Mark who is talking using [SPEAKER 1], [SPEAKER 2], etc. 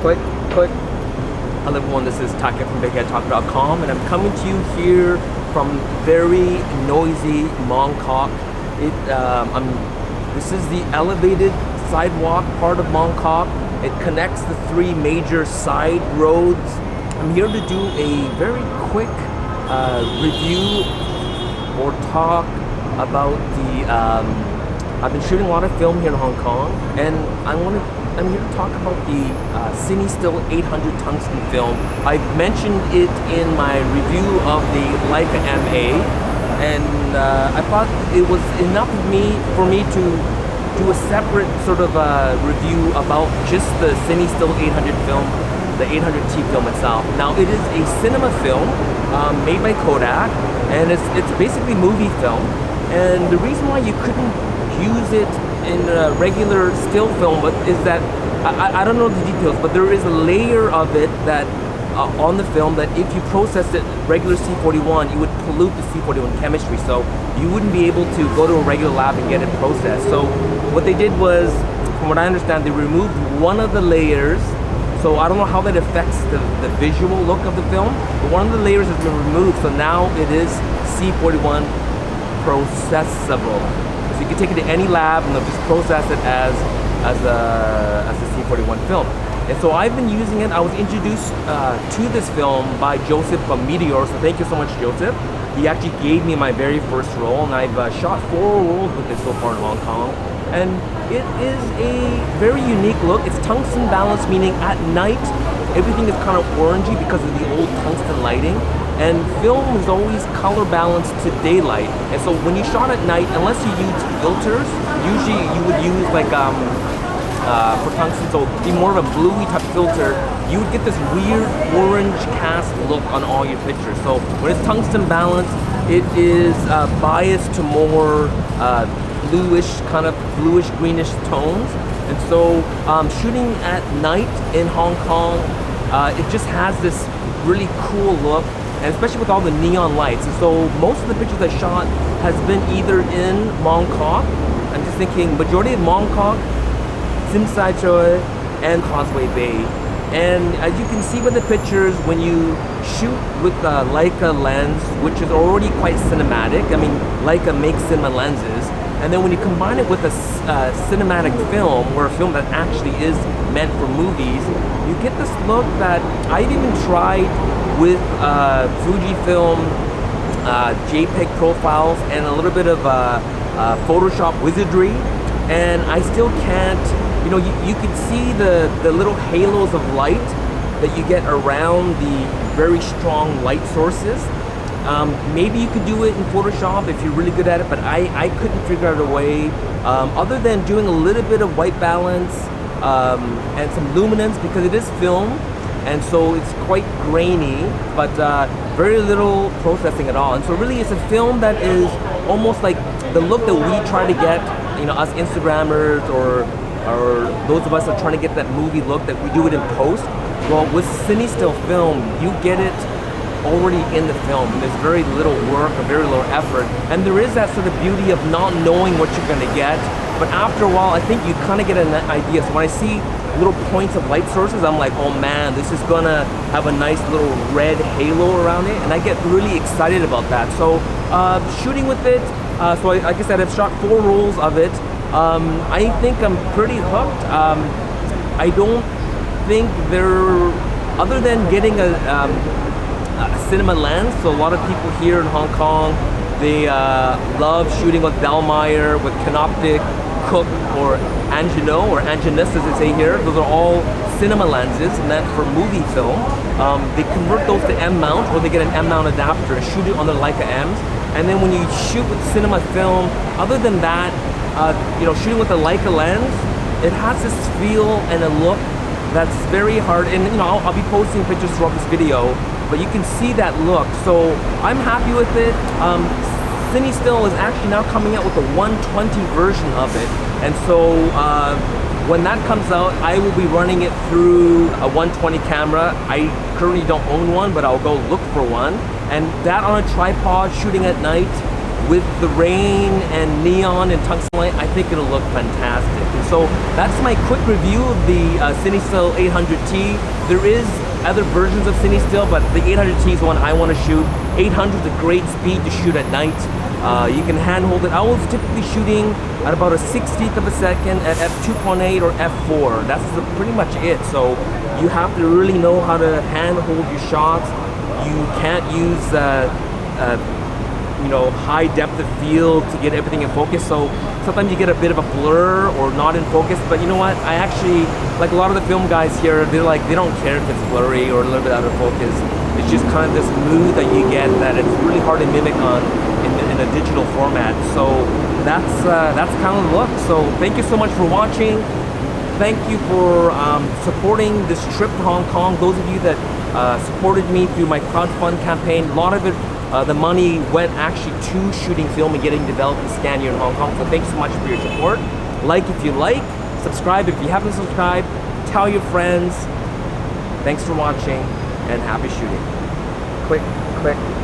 [SPEAKER 1] Click, click. Hello everyone, this is Taka from bigheadtaco.com, and I'm coming to you here from very noisy Mongkok. This is the elevated sidewalk part of Mongkok. It connects the three major side roads. I'm here to do a very quick review or talk about the I've been shooting a lot of film here in Hong Kong, and I'm here to talk about the CineStill 800 tungsten film. I've mentioned it in my review of the Leica MA, and I thought it was enough for me to do a separate sort of review about just the CineStill 800 film, the 800T film itself. Now, it is a cinema film made by Kodak, and it's basically movie film. And the reason why you couldn't use it in a regular still film is that I don't know the details, but there is a layer of it that on the film that if you processed it regular C41, you would pollute the C41 chemistry, so you wouldn't be able to go to a regular lab and get it processed. So what they did was, from what I understand, they removed one of the layers. So I don't know how that affects the visual look of the film, but one of the layers has been removed, so now it is C41 processable. So you can take it to any lab and they'll just process it as a C41 film. And so I've been using it. I was introduced to this film by Joseph from Meteor, so thank you so much, Joseph. He actually gave me my very first roll, and I've shot 4 rolls with it so far in Hong Kong. And it is a very unique look. It's tungsten balanced, meaning at night everything is kind of orangey because of the old tungsten lighting. And film is always color balanced to daylight. And so when you shot at night, unless you use filters, usually you would use like for tungsten, so be more of a bluey type filter, you would get this weird orange cast look on all your pictures. So when it's tungsten balanced, it is biased to more bluish greenish tones. And so shooting at night in Hong Kong, it just has this really cool look, and especially with all the neon lights. And so most of the pictures I shot has been either in Mongkok, I'm just thinking majority of Mongkok, Tsim Sha Tsui, and Causeway Bay. And as you can see with the pictures, when you shoot with the Leica lens, which is already quite cinematic, I mean, Leica makes cinema lenses, and then when you combine it with a cinematic film, or a film that actually is meant for movies, you get this look that I've even tried with Fujifilm JPEG profiles and a little bit of Photoshop wizardry, and I still can't. You know, you can see the little halos of light that you get around the very strong light sources. Maybe you could do it in Photoshop if you're really good at it, but I couldn't figure out a way other than doing a little bit of white balance and some luminance, because it is film, and so it's quite grainy, but very little processing at all. And so really it's a film that is almost like the look that we try to get, you know, us Instagrammers or those of us that are trying to get that movie look, that we do it in post. Well, with CineStill film, you get it already in the film, and there's very little work or very little effort, and there is that sort of beauty of not knowing what you're going to get, but after a while I think you kind of get an idea. So when I see little points of light sources, I'm like, oh man, this is gonna have a nice little red halo around it, and I get really excited about that. So shooting with it, so like I said, I've shot 4 rolls of it. I think I'm pretty hooked. I don't think other than getting a cinema lens, so a lot of people here in Hong Kong, they love shooting with Bellmeyer, with Canoptic, Cook, or Angino, or Anginus as they say here. Those are all cinema lenses, and then for movie film, they convert those to M mount, or they get an M mount adapter and shoot it on their Leica M's. And then when you shoot with cinema film, other than that, you know, shooting with a Leica lens, it has this feel and a look that's very hard. And you know, I'll be posting pictures throughout this video, but you can see that look. So I'm happy with it. CineStill is actually now coming out with a 120 version of it, and so when that comes out, I will be running it through a 120 camera. I currently don't own one, but I'll go look for one, and that on a tripod shooting at night with the rain and neon and tungsten light, I think it'll look fantastic. And so that's my quick review of the CineStill 800T. There is other versions of CineStill, but the 800T is the one I want to shoot. 800 is a great speed to shoot at night. You can handhold it. I was typically shooting at about a 60th of a second at f2.8 or f4. That's pretty much it. So you have to really know how to handhold your shots. You can't use you know, high depth of field to get everything in focus. So sometimes you get a bit of a blur or not in focus. But you know what? I actually, like a lot of the film guys here, they're like, they don't care if it's blurry or a little bit out of focus. It's just kind of this mood that you get that it's really hard to mimic on in a digital format. So that's kind of the look. So thank you so much for watching. Thank you for supporting this trip to Hong Kong. Those of you that supported me through my crowdfund campaign, a lot of it, the money went actually to shooting film and getting developed and scanned here in Hong Kong. So thanks so much for your support. Like if you like, subscribe if you haven't subscribed, tell your friends. Thanks for watching and happy shooting. Click, click.